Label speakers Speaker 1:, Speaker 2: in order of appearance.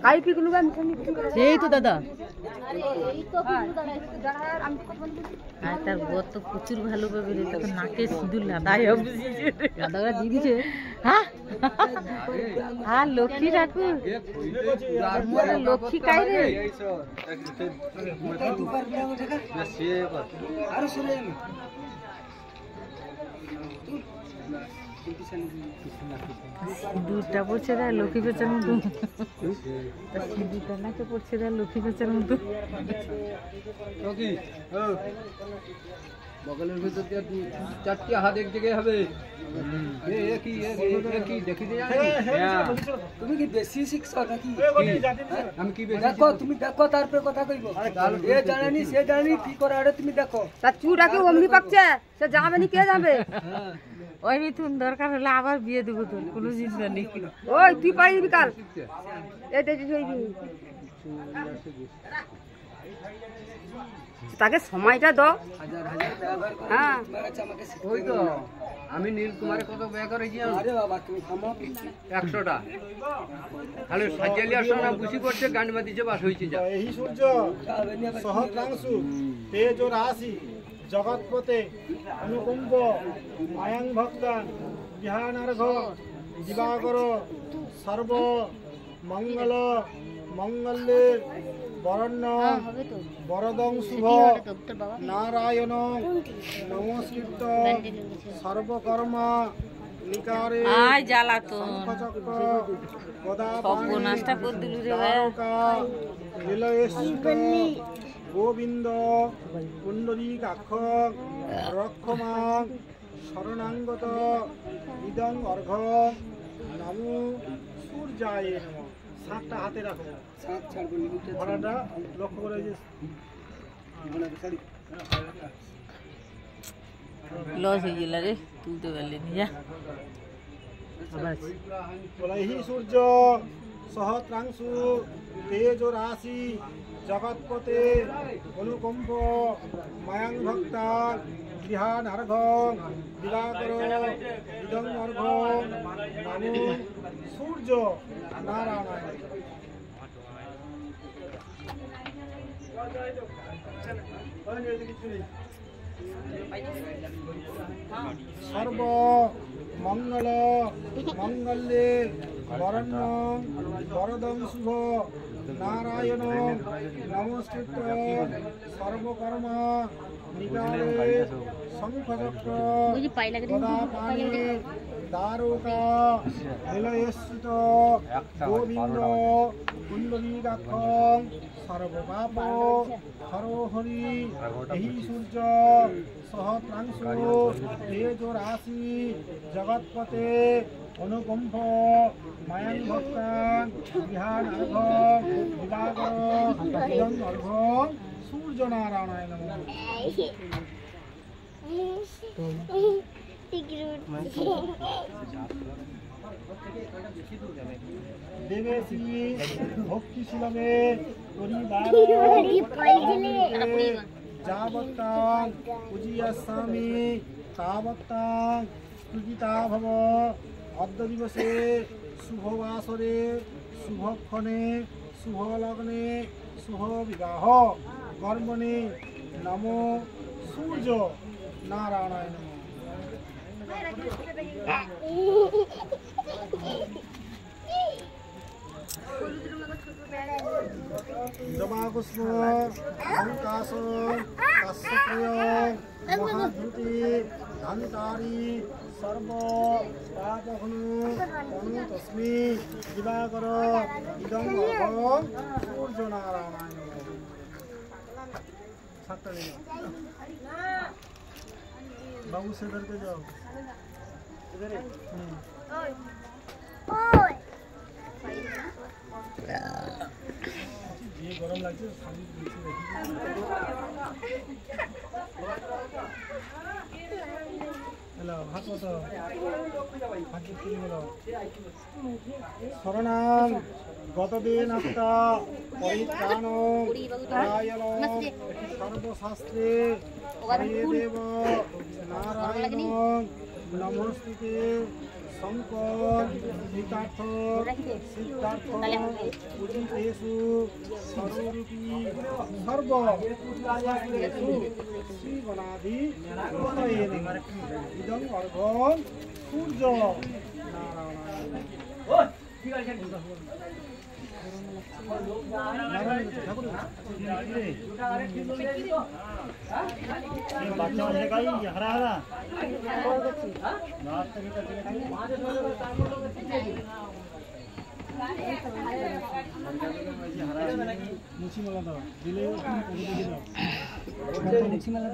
Speaker 1: কাই পিকলু গান
Speaker 2: এই তো দাদা আর তার বর তো প্রচুর ভালো পাবে রে, তখন নাকে সিঁদুর লাদাই হবে দাদা দিয়ে দিছে। হ্যাঁ হ্যাঁ লক্ষ্মী ঠাকুর লক্ষ্মী কাই রে সিঁদুরটা পড়ছে রে লক্ষ্মী পেঁচার মতো, সিঁদুরটা নাকে পড়ছে রে লক্ষ্মী পেঁচার মতো।
Speaker 3: বগলের ভিতর দিয়ে চারটি হাত এক জায়গায় হবে। তুমি কি বেশি শিখছো নাকি? আমি কি দেখো, তুমি দেখো তারপরে কথা কইব। এ জানেনি সে জানেনি কি করে আরে তুমি দেখো।
Speaker 1: তা চুটাকে অমনি পাকছে, সে যাবে নি কে যাবে?
Speaker 2: ওই মিথুন দরকার হলে আবার বিয়ে দেবো, তোর কোনো চিন্তা নেই।
Speaker 1: ওই তুই পারিবি কাল এই দেখি তাকে সময়টা দাও। হ্যাঁ
Speaker 3: ওই তো আমি নীল কুমারের কত ব্যয় করেছি। আরে বাবা তুমি থামো, 100টা তাহলে সাজিয়ালি আসো না বুঝি করছে গান বাদিছে বাস হইছে। যা
Speaker 4: এই সূর্য সহস্রাংশু তেজ ও রাশি জগৎপতে অনুকুম্ভ মায়াং ভক্তান বিহানার্ঘ দিবাকর সর্ব মঙ্গল মঙ্গলে বরণ্য বরদং শুভ নারায়ণ নমস্কৃত সর্বকর্মা নিকারে শঙ্খচক্র গদা লীলয়েশ্বর গোবিন্দ কুণ্ডলীকাক্ষ রক্ষমাং শরণাঙ্গত ইদং অর্ঘ নমো সূর্যায় নমঃ। 7টা হাতে রাখো, ঘোড়াটা লক্ষ্য করে যে
Speaker 2: লস হয়ে গেল রে, তুলতে পারলি যা।
Speaker 4: এই সূর্য সহস্রাংশু তেজ ও রাশি জগৎপতে অনুকম্প মায়াং ভক্তা গৃহান অর্ঘ দিবাকর ইদং অর্ঘ নমো সূর্য নারায়ণ। সর্ব মঙ্গল মঙ্গলে বরণ্য বরদং শুভ নারায়ণ নমস্কৃত সর্বকর্মা নিকারে শঙ্খচক্র গদা পাণি দারুকা লীলয়েশ্বর গোবিন্দ কুণ্ডলীকাক্ষ সর্বপাপ হরহরি। এই সূর্য সহস্রাংশু তেজ ও রাশি জগৎপতে অনুকম্প মায়াং ভক্তান বিহান অর্ঘ দিবাকর ইদং অর্ঘ সূর্য নারায়ণ নমঃ। দেবেশী ভক্তি সুলভে পরিবার যাবত্তাং পূজিয়াস্যামি তাবত্তাং পূজিতা ভব। অদ্য দিবসে শুভবাসরে শুভক্ষণে শুভলগ্নে শুভ বিবাহ কর্মণে নমো সূর্য নারায়ণ নমঃ। জবাকুষ্ম অঙ্কাশ কাশ্যপ্রিয় মহাধৃতি ধনকারী সর্ব পাপঘ্ন অনু তস্মি দিবাকর ইদং অর্ঘ সূর্য নারায়ণ। 7টা बाबू से इधर के जाओ, इधर ये गरम लगছে হ্যালো হাত মতো হাত তুলে বলো। শরণাং গতদিন আত্মা পরিত্রাণ পরায়ণ সর্বশাস্ত্রে হরে দেব নারায়ণ নমস্তুতে শঙ্কর বিকার্থ সিদ্ধার্থ পূজিতেষু সর্বরূপী সর্ব শ্রীগণাদি ইদং অর্ঘ্যং সূর্য নারায়ণ ঠাকুর বাচ্চা গাই হারা হারা মুছি মালা দাও দিলে মুছি মালা